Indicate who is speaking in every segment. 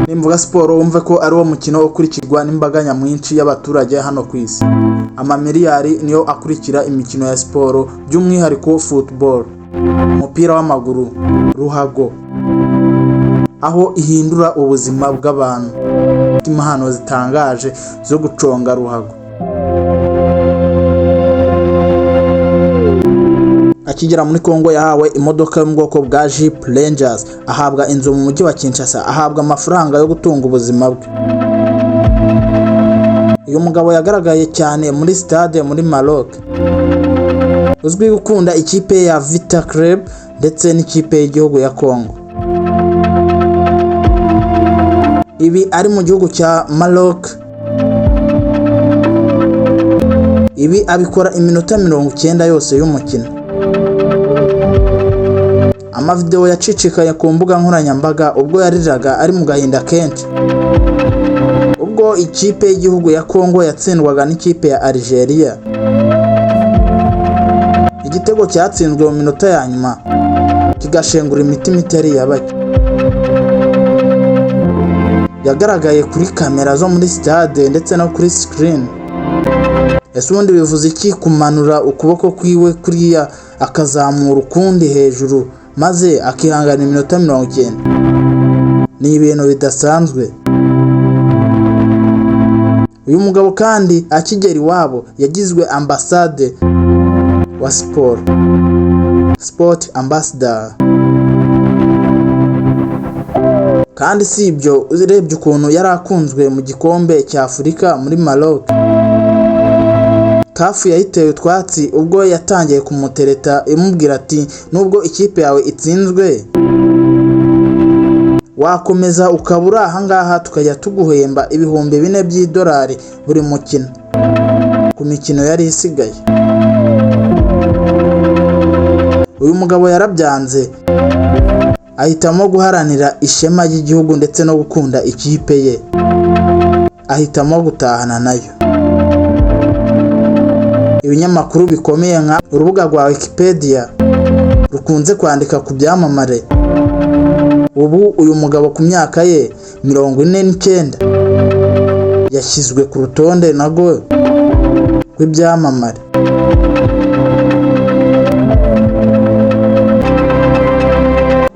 Speaker 1: Nimvuga siporo wumve ko ari wo mukino ukurikirwa n'imbaga nyamwinshi y'abaturage hano ku isi. Amamiliyari niyo akurikira imikino ya siporo, by'umwihariko football, umupira w'amaguru, ruhago, aho ihindura ubuzima bw'abantu. Impano zitangaje zo guconga ruhago. Akigera muri Kongo yahawe imodoka yo mu bwoko bwa Jeep Rangers, ahabwa inzu mu mujyi wa Kinshasa, ahabwa amafaranga yo gutunga ubuzima bwe. Uyu mugabo yagaragaye cyane muri stade muri Maroc, uzwi gukunda ikipe ya Vita Club ndetse n'ikipe y'igihugu ya Kongo. Ibi ari mu gihugu cya Maroc. Ibi abikora iminota 90 yose y'umukino. Amavideo yacicikaye ku mbuga nkoranyambaga ubwo yariraga ari mu gahinda kenshi, ubwo ikipe y'igihugu ya Kongo yatsindwaga n'ikipe ya Algeria. Igitego cyatsinzwe mu minota ya nyuma kigashengura imitima itari yabake. Yagaragaye kuri kamera zo muri stade ndetse no kuri screen. Ese ubundi bivuze iki kumanura ukuboko kwiwe kuriya akazamura ukundi hejuru maze akihangana iminota 90? Ni ibintu bidasanzwe. Uyu mugabo kandi akigera iwabo yagizwe ambasade wa sport ambassador. Kandi si ibyo, urebye ukuntu yari akunzwe mu gikombe cya Afurika muri Maroc. CAF yahiteye utwatsi ubwo yatangiye kumutereta imubwira ati nubwo ikipe yawe itsinzwe wakomeza ukabura ahangaha tukajya tuguhemba ibihumbi 4 by'idolari buri mukino ku mikino yari isigaye. Uyu mugabo yarabyanze, ahitamo guharanira ishema ry'igihugu ndetse no gukunda ikipe ye, ahitamo gutahana nayo. Ibinyamakuru bikomeye nka urubuga rwa Wikipedia rukunze kwandika ku byamamare. Ubu uyu mugabo ku myaka ye 49 yashyizwe ku rutonde nago rw'ibyamamare.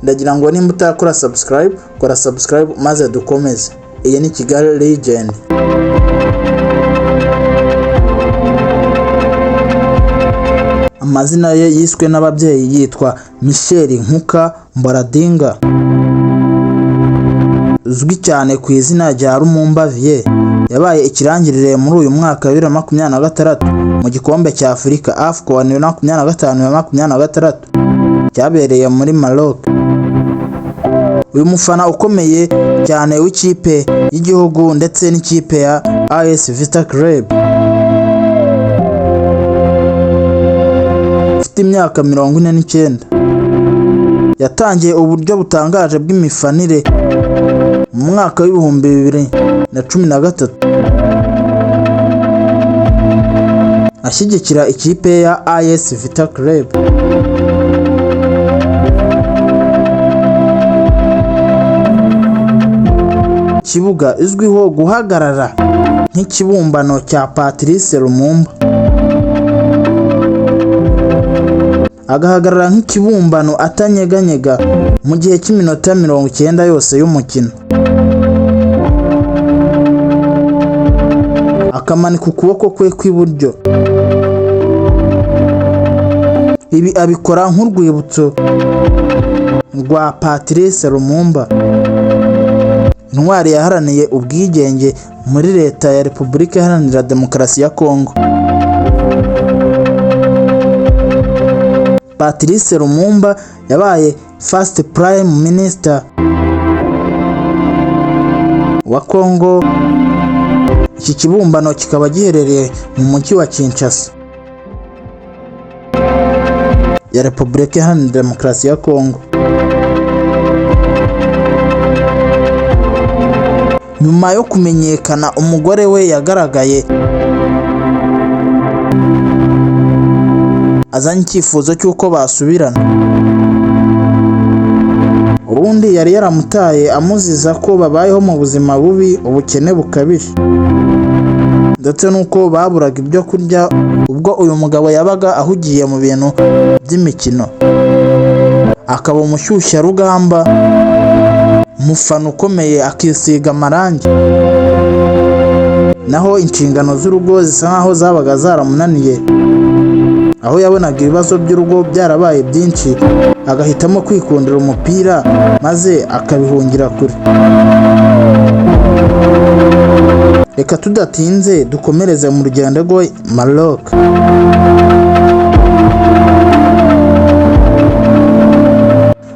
Speaker 1: Ndagira ngo nimba utakora subscribe, kora subscribe maze dukomeze. Iyi ni Kigali Legend. Amazina ye yiswe n'ababyeyi yitwa Michel Nkuka Mbaradinga, uzwi cyane ku izina rya Lumumba Vie. Yabaye ikirangirire muri uyu mwaka wa 2026 mu gikombe cya Afurika AFCON 2025 cyabereye muri Maroc. Uyu mufana ukomeye cyane w'ikipe y'igihugu ndetse n'ikipe ya AS Vita Club, ufite imyaka 49, yatangiye uburyo butangaje bw'imifanire mu mwaka wa 2013 ashyigikira ikipe ya AS Vita Club. Kibuga izwiho guhagarara nk'ikibumbano cya Patrice Lumumba, agahagarara nk'ikibumbano atanyeganyega mu gihe cy'iminota 90 yose y'umukino, akamanika ukuboko kwe kw'iburyo. Ibi abikora nk'urwibutso rwa Patrice Lumumba, intwari yaharaniye ubwigenge muri leta ya Repubulika Iharanira Demokarasi ya Kongo. Patrice Lumumba yabaye first prime minister wa Kongo. Iki kibumbano kikaba giherereye mu mujyi wa Kinshasa ya Repubulika Iharanira Demokarasi ya Kongo. Nyuma yo kumenyekana, umugore we yagaragaye azanye icyifuzo cy'uko basubirana. Ubu ubundi yari yaramutaye amuziza ko babayeho mu buzima bubi, ubukene bukabije ndetse nuko baburaga ibyo kurya ubwo uyu mugabo yabaga ahugiye mu bintu by'imikino, akaba umushyushyarugamba, umufana ukomeye, akisiga amarangi, naho inshingano z'urugo zisa nkaho zabaga zaramunaniye, aho yabonaga ibibazo by'urugo byarabaye byinshi agahitamo kwikundira umupira maze akabihungira kure. Reka tudatinze dukomereze mu rugendo rwe Maroc.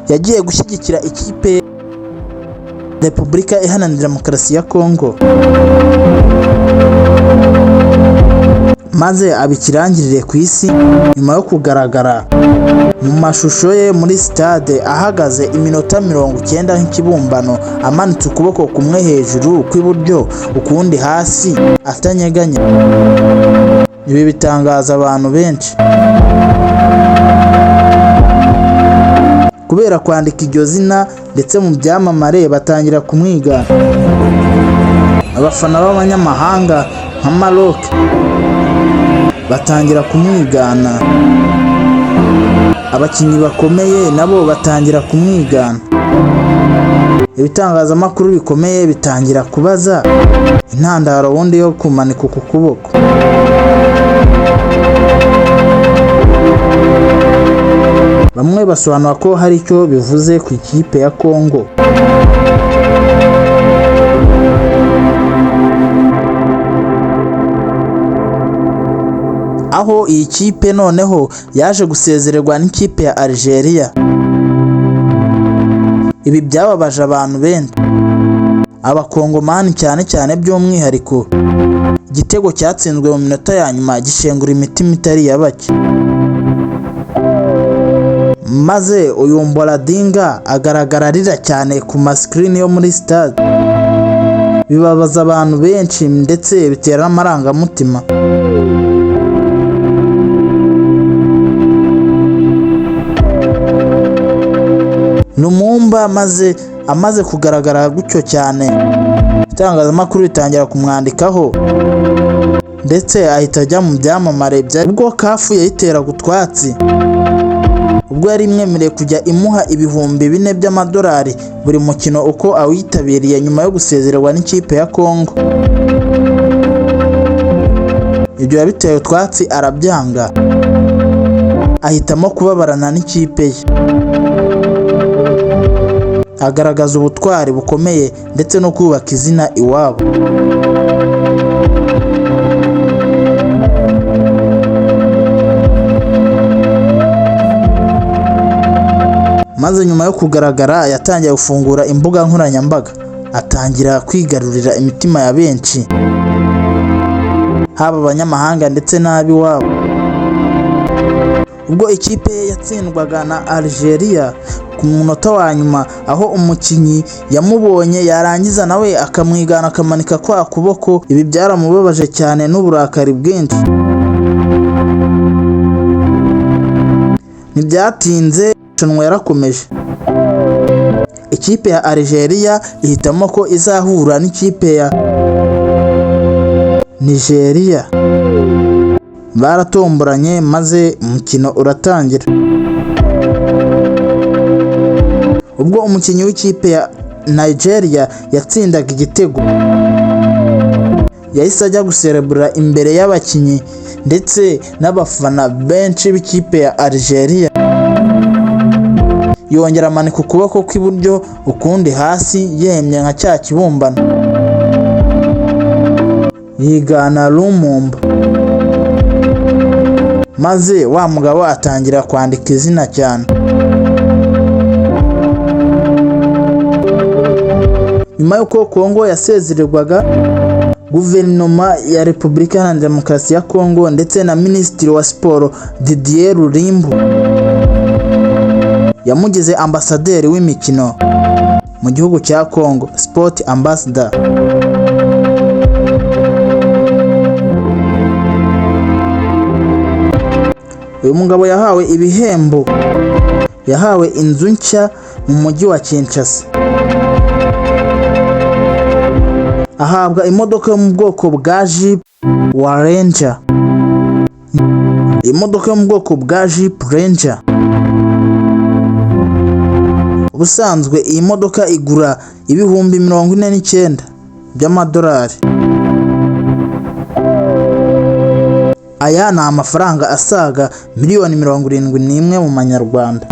Speaker 1: Yagiye gushyigikira ikipe Repubulika Iharanira Demokarasi ya Kongo, maze abikirangirire ku isi nyuma yo kugaragara mu mashusho ye muri stade ahagaze iminota 90 nk'ikibumbano, amanitse ukuboko kumwe hejuru kw'iburyo ukundi hasi atanyeganye. Ibi bitangaza abantu benshi kubera kwandika iryo zina, ndetse mu byamamare batangira kumwigana. Abafana b'abanyamahanga nka Maroc batangira kumwigana, abakinnyi bakomeye nabo batangira kumwigana. Ibitangazamakuru bikomeye bitangira kubaza intandaro wundi yo kumanika uku kuboko. Bamwe basobanura ko hari icyo bivuze ku ikipe ya Kongo. Aho iyi kipe noneho yaje gusezererwa n'ikipe ya Algeria. Ibi byababaje abantu benshi, abakongomani cyane cyane by'umwihariko. Igitego cyatsinzwe mu minota ya nyuma gishengura imitima itari yabake, maze uyu Mboladinga agaragara arira cyane ku masikrini yo muri stade. Bibabaza abantu benshi ndetse bitera n'amarangamutima. Lumumba maze amaze kugaragara gutyo cyane, itangazamakuru ritangira kumwandikaho ndetse ahita ajya mu byamamare ubwo kafu yayiteraga utwatsi, ubwo yari imwemereye kujya imuha ibihumbi 4 by'amadolari buri mukino uko awitabiriye nyuma yo gusezererwa n'ikipe ya Kongo. Ibyo yabiteye utwatsi arabyanga, ahitamo kubabarana n'ikipe ye, agaragaza ubutwari bukomeye ndetse no kubaka izina iwabo. Maze nyuma yo kugaragara yatangiye gufungura imbuga nkoranyambaga, atangira kwigarurira imitima ya benshi, haba abanyamahanga ndetse n'abiwabo. Ubwo ikipe ye yatsindwaga na Algeria ku munota wa nyuma, aho umukinnyi yamubonye yarangiza nawe akamwigana akamanika kwa kuboko. Ibi byaramubabaje cyane n'uburakari bwinshi. Ntibyatinze irushanwa yarakomeje. Ikipe ya Algeria ihitamo ko izahura n'ikipe ya Nigeria. Baratomboranye maze umukino uratangira. Ubwo umukinnyi w'ikipe ya Nigeria yatsindaga igitego, yahise ajya guserebura imbere y'abakinnyi ndetse n'abafana benshi b'ikipe ya Algeria. Yongera amanika ukuboko kw'iburyo ukundi hasi yemye nka cya kibumbano, yigana Lumumba. Maze wa mugabo atangira kwandika izina cyane. Nyuma y'uko Kongo yasezererwaga, guverinoma ya Repubulika Iharanira Demokarasi ya Kongo ndetse na Minisitiri wa Siporo Didier Lulimbu yamugize ambasaderi w'imikino mu gihugu cya Kongo, Sport Ambassador. Uyu mugabo yahawe ibihembo, yahawe inzu nshya mu mujyi wa Kinshasa. Ahabwa imodoka yo mu bwoko bwa Jeep Wrangler. Imodoka yo mu bwoko bwa Jeep Wrangler. Ubusanzwe iyi modoka igura ibihumbi 49 by'amadolari. Aya ni amafaranga asaga miliyoni 71 mu manyarwanda.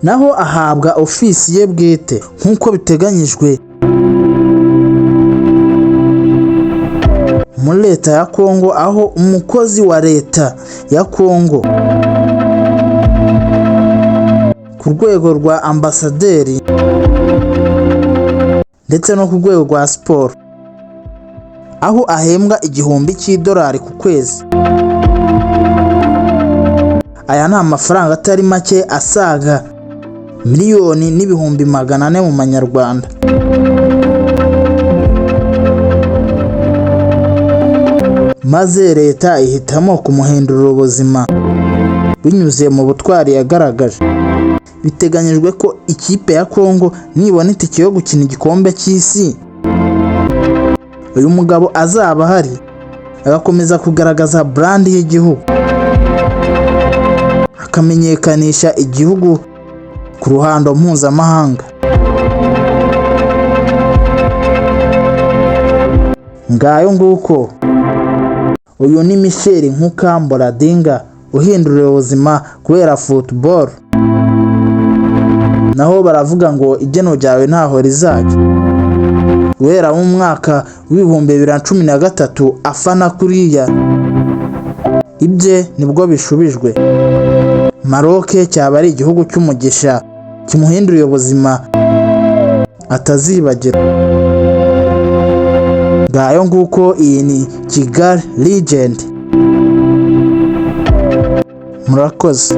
Speaker 1: Naho ahabwa ofisi ye bwite nk'uko biteganyijwe muri leta ya Kongo, aho umukozi wa leta ya Kongo ku rwego rwa ambasaderi ndetse no ku rwego rwa siporo, aho ahembwa $1000 ku kwezi. Aya ni amafaranga atari make asaga miliyoni n'ibihumbi 400 mu manyarwanda. Maze leta ihitamo kumuhindurira ubuzima binyuze mu butwari yagaragaje. Biteganyijwe ko ikipe ya Kongo nibona itike yo gukina igikombe cy'isi, uyu mugabo azaba ahari agakomeza kugaragaza brand y'igihugu, akamenyekanisha igihugu ku ruhando mpuzamahanga. Ngayo nguko uyu ni Michel Nkuka Mboladinga uhindurira ubuzima kubera football. Naho baravuga ngo igeno ryawe ntaho rizajya. Guhera mu mwaka w'2013 afana kuriya, ibye nibwo bishubijwe. Maroc cyaba ari igihugu cy'umugisha kimuhinduriye ubuzima atazibagira. Ngayo nguko iyi ni Kigali Legend. Murakoze.